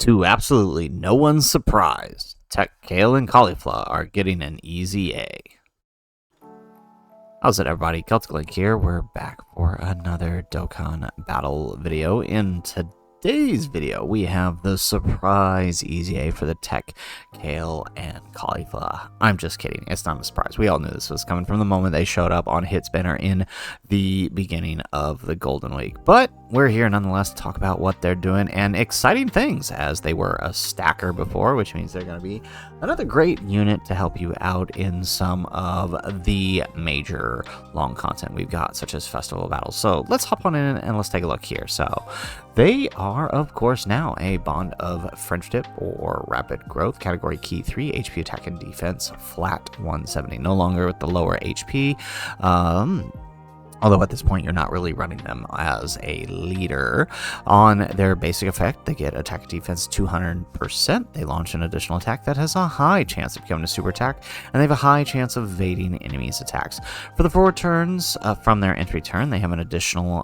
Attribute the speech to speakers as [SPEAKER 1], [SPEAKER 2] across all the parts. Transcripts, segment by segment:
[SPEAKER 1] To absolutely no one's surprise, TEQ KALE and CAULIFLA are getting an easy A. How's it, everybody? Celtic Link here. We're back for another Dokkan battle video. In today's video, we have the surprise easy A for the TEQ KALE and CAULIFLA. I'm just kidding. It's not a surprise. We all knew this was coming from the moment they showed up on Hits banner in the beginning of the Golden Week. But we're here nonetheless to talk about what they're doing and exciting things, as they were a stacker before, which means they're going to be another great unit to help you out in some of the major long content we've got, such as festival battles. So let's hop on in and let's take a look here. So they are, of course, now a bond of friendship or rapid growth, category key 3, HP attack and defense, flat 170, no longer with the lower HP. Although at this point, you're not really running them as a leader. On their basic effect, they get attack and defense 200%. They launch an additional attack that has a high chance of becoming a super attack, and they have a high chance of evading enemies' attacks. For the forward turns, from their entry turn, they have an additional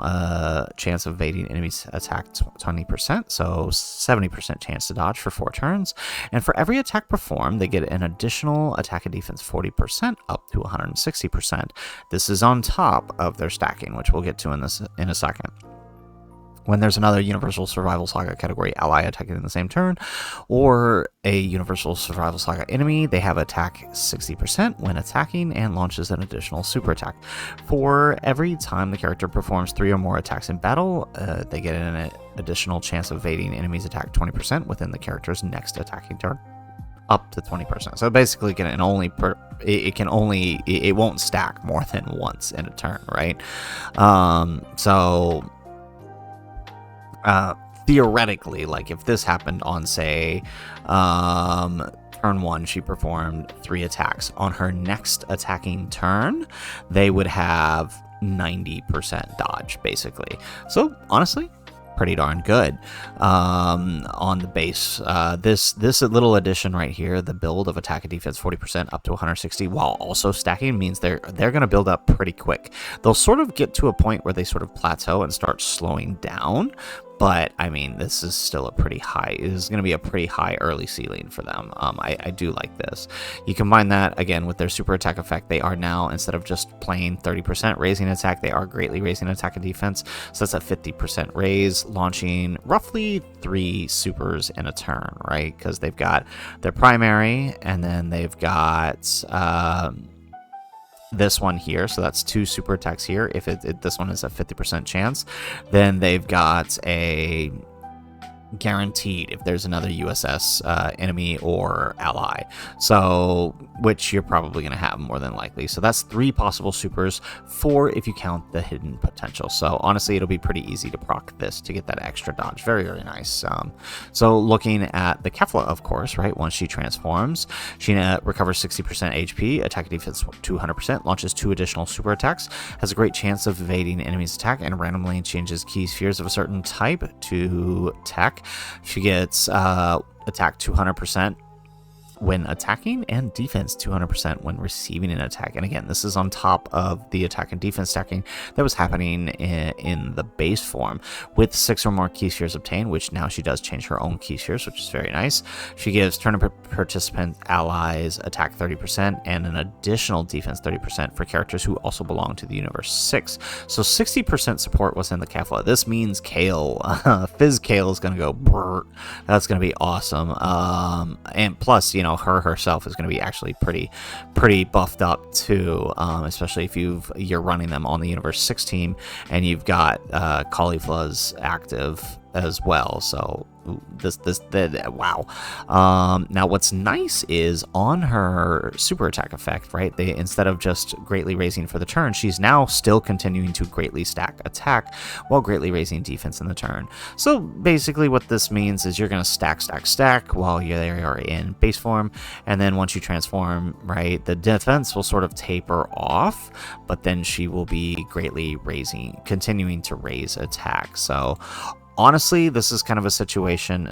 [SPEAKER 1] chance of evading enemies' attack 20%, so 70% chance to dodge for 4 turns. And for every attack performed, they get an additional attack and defense 40%, up to 160%. This is on top of their stacking, which we'll get to in a second. When there's another Universal Survival Saga category ally attacking in the same turn, or a Universal Survival Saga enemy, they have attack 60% when attacking and launches an additional super attack. For every time the character performs 3 or more attacks in battle, they get an additional chance of evading enemies' attack 20% within the character's next attacking turn, up to 20%. So basically, it won't stack more than once in a turn, right? Theoretically, like if this happened on, say, turn 1, she performed 3 attacks. On her next attacking turn, they would have 90% dodge, basically. So honestly, pretty darn good on the base. This little addition right here, the build of attack and defense 40% up to 160 while also stacking, means they're going to build up pretty quick. They'll sort of get to a point where they sort of plateau and start slowing down. But, I mean, this is still a pretty high. It is going to be a pretty high early ceiling for them. I do like this. You combine that, again, with their super attack effect. They are now, instead of just plain 30% raising attack, they are greatly raising attack and defense. So that's a 50% raise, launching roughly 3 supers in a turn, right? Because they've got their primary, and then they've got this one here, so that's 2 super attacks here. If this one is a 50% chance, then they've got a guaranteed if there's another USS enemy or ally, so which you're probably going to have more than likely. So that's 3 possible supers, 4 if you count the hidden potential. So honestly, it'll be pretty easy to proc this to get that extra dodge. Very, very nice. So looking at the Kefla, of course, right, once she transforms, she recovers 60% HP, attack and defense 200%, launches 2 additional super attacks, has a great chance of evading enemies' attack, and randomly changes key spheres of a certain type to tech. She gets attack 200% when attacking and defense 200% when receiving an attack. And again, this is on top of the attack and defense stacking that was happening in the base form. With 6 or more key spheres obtained, which now she does change her own key spheres, which is very nice. She gives tournament participant allies attack 30% and an additional defense 30% for characters who also belong to the Universe 6. So 60% support was in the Kefla. This means Kale, Fizz Kale is going to go brrr. That's going to be awesome. And plus, you know, her herself is going to be actually pretty buffed up too, especially if you're running them on the Universe 6 team and you've got CAULIFLA's active as well. So wow. Now what's nice is on her super attack effect, right, they, instead of just greatly raising for the turn, she's now still continuing to greatly stack attack while greatly raising defense in the turn. So basically what this means is you're going to stack while they are in base form, and then once you transform, right, the defense will sort of taper off, but then she will be greatly continuing to raise attack. So honestly, this is kind of a situation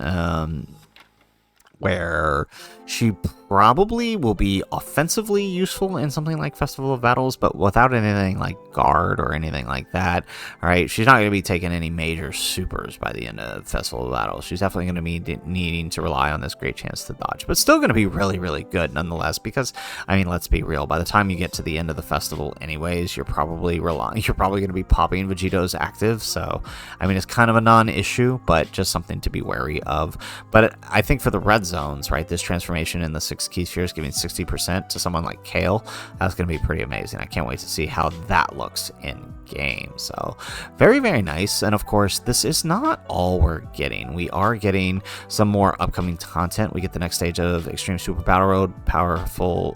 [SPEAKER 1] where she probably will be offensively useful in something like Festival of Battles, but without anything like guard or anything like that. All right, she's not going to be taking any major supers by the end of Festival of Battles. She's definitely going to be needing to rely on this great chance to dodge, but still going to be really, really good nonetheless. Because I mean, let's be real. By the time you get to the end of the festival, anyways, you're probably going to be popping Vegito's active. So I mean, it's kind of a non-issue, but just something to be wary of. But I think for the red zones, right, this transformation in the 6 key spheres giving 60% to someone like Kale, that's going to be pretty amazing. I can't wait to see how that looks in game. So very, very nice. And of course, this is not all we're getting. We are getting some more upcoming content. We get the next stage of Extreme Super Battle Road, powerful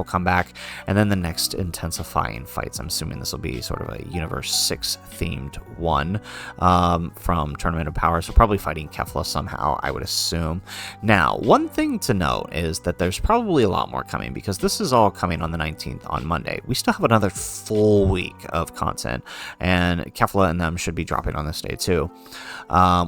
[SPEAKER 1] comeback, and then the next intensifying fights. I'm assuming this will be sort of a Universe 6 themed one from Tournament of Power. So probably fighting Kefla somehow, I would assume. Now, one thing to note is that there's probably a lot more coming, because this is all coming on the 19th on Monday. We still have another full week of content, and Kefla and them should be dropping on this day too.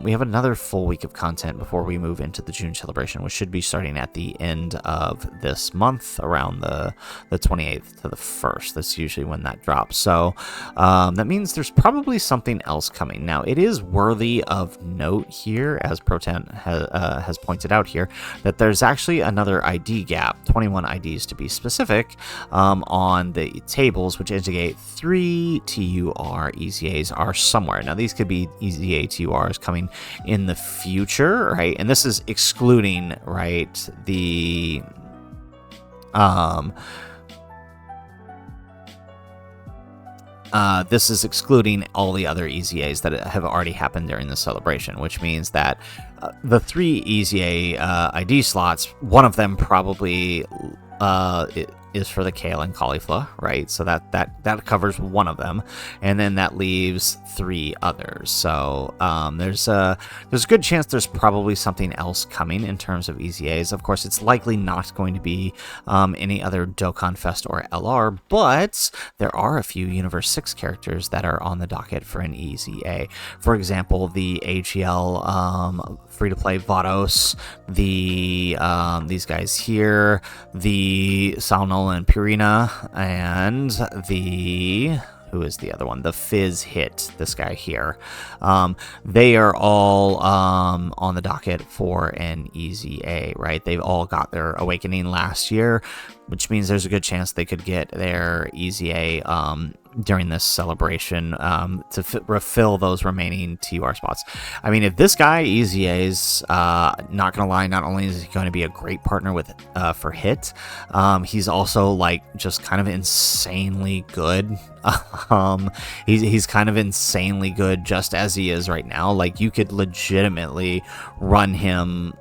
[SPEAKER 1] We have another full week of content before we move into the June celebration, which should be starting at the end of this month, around the 28th to the 1st. That's usually when that drops. So that means there's probably something else coming. Now, it is worthy of note here, as Protan has pointed out here, that there's actually another ID gap, 21 IDs to be specific, on the tables, which indicate 3 TUR EZAs are somewhere. Now, these could be EZA TURs coming in the future, right? And this is excluding, right, the this is excluding all the other EZAs that have already happened during the celebration, which means that the 3 EZA ID slots, one of them probably is for the Kale and Caulifla, right? So that covers one of them, and then that leaves 3 others. So there's a good chance there's probably something else coming in terms of EZAs. Of course, it's likely not going to be any other Dokkan Fest or LR, but there are a few Universe 6 characters that are on the docket for an EZA. For example, the AGL free-to-play Vados, these guys here, the Salnol and Purina, and who is the other one? The Fizz Hit, this guy here. They are all on the docket for an EZA, right? They've all got their Awakening last year, which means there's a good chance they could get their EZA during this celebration to refill those remaining TUR spots. I mean, if this guy EZA's, not gonna lie, not only is he going to be a great partner with for Hit, he's also like just kind of insanely good. He's kind of insanely good just as he is right now. Like, you could legitimately run him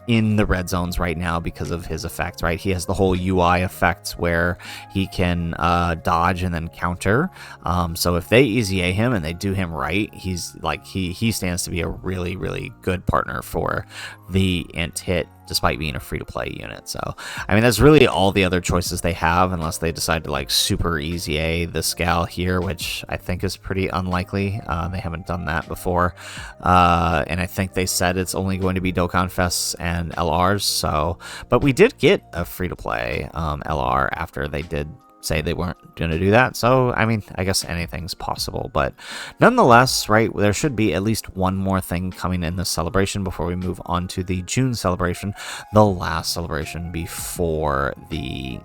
[SPEAKER 1] in the red zones right now because of his effect, right? He has the whole UI effect where he can dodge and then counter. So if they EZA him and they do him right, he's like he stands to be a really, really good partner for the Int Hit, despite being a free-to-play unit. So, I mean, that's really all the other choices they have, unless they decide to, like, super EZA this gal here, which I think is pretty unlikely. They haven't done that before. And I think they said it's only going to be Dokkan Fests and LRs, so... But we did get a free-to-play LR after they did say they weren't going to do that. So, I mean, I guess anything's possible. But nonetheless, right, there should be at least one more thing coming in this celebration before we move on to the June celebration, the last celebration before the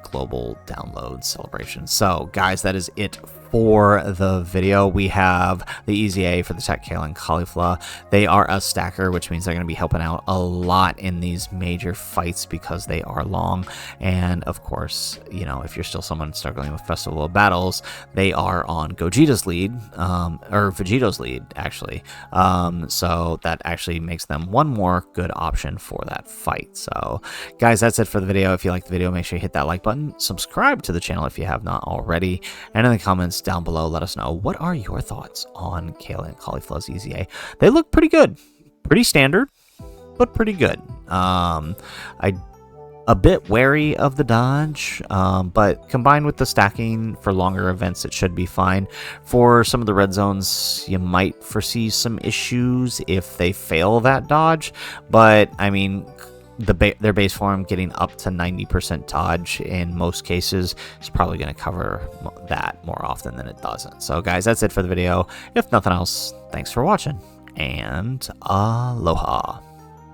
[SPEAKER 1] global download celebration. So, guys, that is it for the video. We have the EZA for the TEQ KALE and CAULIFLA. They are a stacker, which means they're going to be helping out a lot in these major fights because they are long. And of course, you know, if you're still someone struggling with Festival of Battles, they are on Gogeta's lead, or Vegito's lead, actually. So that actually makes them one more good option for that fight. So, guys, that's it for the video. If you like the video, make sure you hit that like button, subscribe to the channel if you have not already, and in the comments down below, let us know, what are your thoughts on Kale and Caulifla's EZA? They look pretty good, pretty standard, but pretty good. a bit wary of the dodge, but combined with the stacking for longer events, it should be fine. For some of the red zones, you might foresee some issues if they fail that dodge, but I mean, their base form getting up to 90% dodge in most cases is probably going to cover that more often than it doesn't. So guys, that's it for the video. If nothing else, thanks for watching, and aloha.